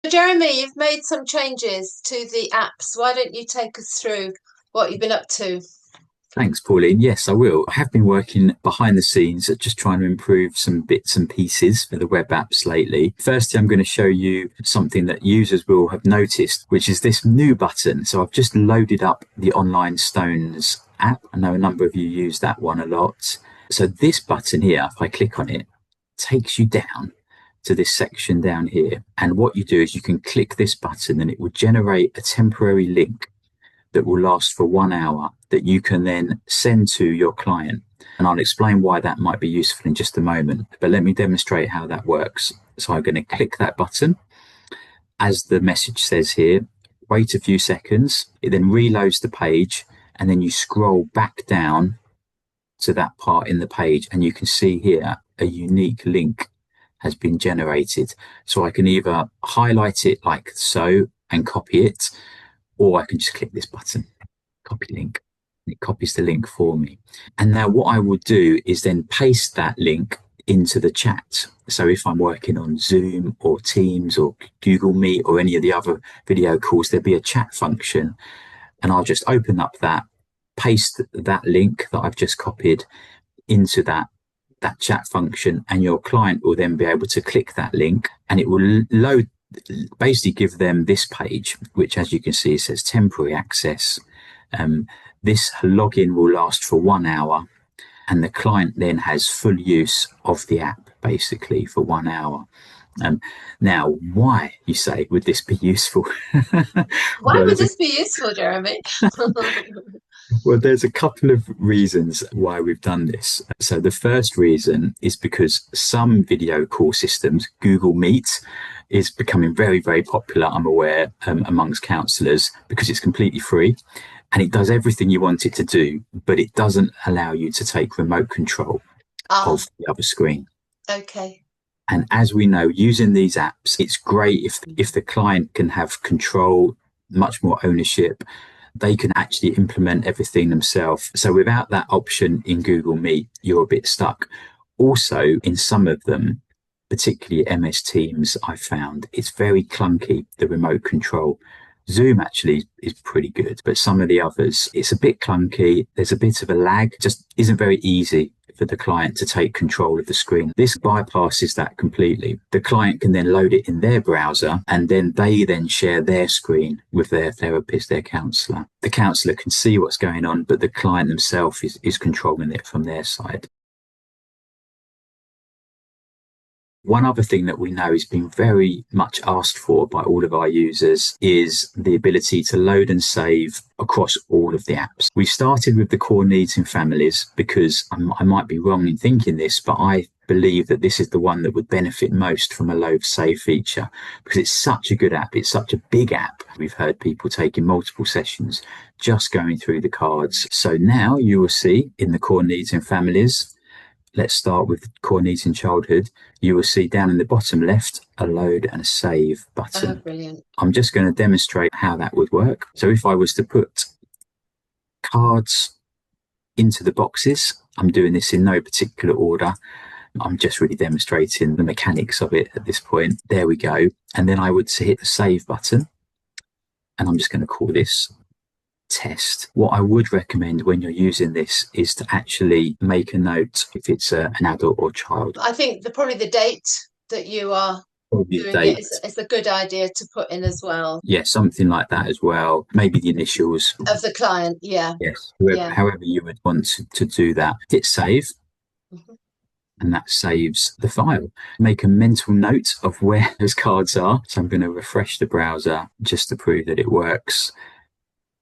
Jeremy, you've made some changes to the apps. Why don't you take us through what you've been up to? Thanks, Pauline. Yes, I will. I have been working behind the scenes at just trying to improve some bits and pieces for the web apps lately. Firstly, I'm going to show you something that users will have noticed, which is this new button. So I've just loaded up the Online Stones app. I know a number of you use that one a lot. So this button here, if I click on it, takes you down to this section down here. And what you do is you can click this button and it will generate a temporary link that will last for 1 hour that you can then send to your client. And I'll explain why that might be useful in just a moment. But let me demonstrate how that works. So I'm going to click that button. As the message says here, wait a few seconds. It then reloads the page and then you scroll back down to that part in the page and you can see here a unique link has been generated. So I can either highlight it like so and copy it, or I can just click this button, copy link. It copies the link for me. And now what I will do is then paste that link into the chat. So if I'm working on Zoom or Teams or Google Meet or any of the other video calls, there'll be a chat function. And I'll just open up that, paste that link that I've just copied into that chat function, and your client will then be able to click that link and it will load, basically give them this page, which as you can see says temporary access. This login will last for 1 hour and the client then has full use of the app basically for 1 hour. Now, why, you say, would this be useful? Why well, would there's a, this be useful, Jeremy? well, there's a couple of reasons why we've done this. So the first reason is because some video call systems, Google Meet, is becoming very, very popular, I'm aware, amongst counsellors because it's completely free and it does everything you want it to do, but it doesn't allow you to take remote control Ah, of the other screen. okay. And as we know, using these apps, it's great if the client can have control, much more ownership. They can actually implement everything themselves. So without that option in Google Meet, you're a bit stuck. Also, in some of them, particularly MS Teams, I found it's very clunky, the remote control. Zoom actually is pretty good, but some of the others, it's a bit clunky. There's a bit of a lag, just isn't very easy for the client to take control of the screen. This bypasses that completely. The client can then load it in their browser and then they then share their screen with their therapist, their counsellor. The counsellor can see what's going on, but the client themselves is controlling it from their side. One other thing that we know is being very much asked for by all of our users is the ability to load and save across all of the apps. We started with the core needs in families because I might be wrong in thinking this, but I believe that this is the one that would benefit most from a load save feature because it's such a good app. It's such a big app. We've heard people taking multiple sessions just going through the cards. So now you will see in the core needs in families, let's start with core needs in childhood. You will see down in the bottom left a load and a save Oh, button. brilliant. I'm just going to demonstrate how that would work. So if I was to put cards into the boxes, I'm doing this in no particular order. I'm just really demonstrating the mechanics of it at this point. There we go. And then I would hit the save button. And I'm just going to call this test. What I would recommend when you're using this is to actually make a note if it's an adult or child. I think probably the date that you are Probably the doing it date. is a good idea to put in as well. Yeah, something like that as well. Maybe the initials. Of the client, yeah. Yes, Yeah. however you would want to do that. Hit save, Mhm. and that saves the file. Make a mental note of where those cards are. So I'm going to refresh the browser just to prove that it works.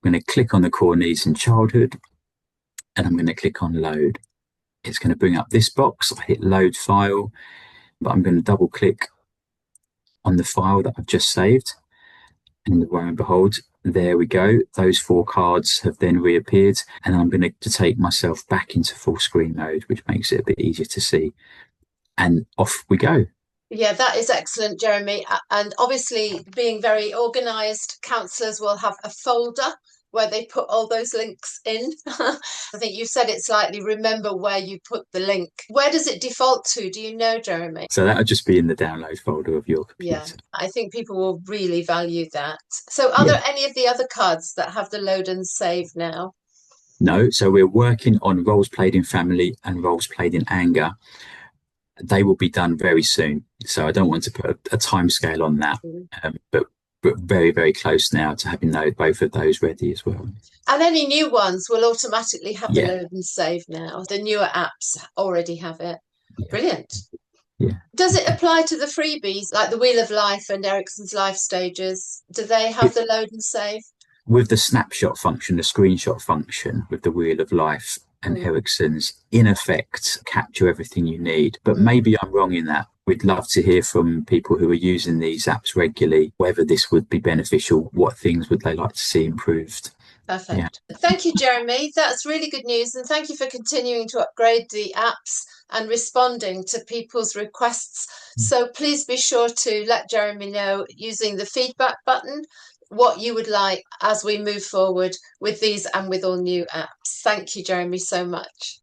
I'm going to click on the core needs in childhood, and I'm going to click on load. It's going to bring up this box. I hit load file, but I'm going to double click on the file that I've just saved. And lo and behold, there we go. Those 4 cards have then reappeared. And I'm going to take myself back into full screen mode, which makes it a bit easier to see. And off we go. Yeah, that is excellent, Jeremy. And obviously, being very organised, counsellors will have a folder where they put all those links in. I think you said it's slightly remember where you put the link. Where does it default to? Do you know, Jeremy? So that would just be in the download folder of your Yeah, computer. I think people will really value that. So are Yeah. there any of the other cards that have the load and save now? No, so we're working on roles played in family and roles played in anger. They will be done very soon. So I don't want to put a time scale on that, Mm. but very, very close now to having both of those ready as well. And any new ones will automatically have the Yeah, load and save now. The newer apps already have it. yeah, Brilliant. yeah. Does it apply to the freebies like the Wheel of Life and Erickson's Life Stages? Do they have It, the load and save? with the snapshot function, the screenshot function with the Wheel of Life and Mm, Ericsson's, in effect, capture everything you need. But mm. maybe I'm wrong in that. We'd love to hear from people who are using these apps regularly, whether this would be beneficial, what things would they like to see improved. Yeah. Perfect. Thank you, Jeremy. That's really good news. And thank you for continuing to upgrade the apps and responding to people's requests. So please be sure to let Jeremy know using the feedback button what you would like as we move forward with these and with all new apps. Thank you, Jeremy, so much.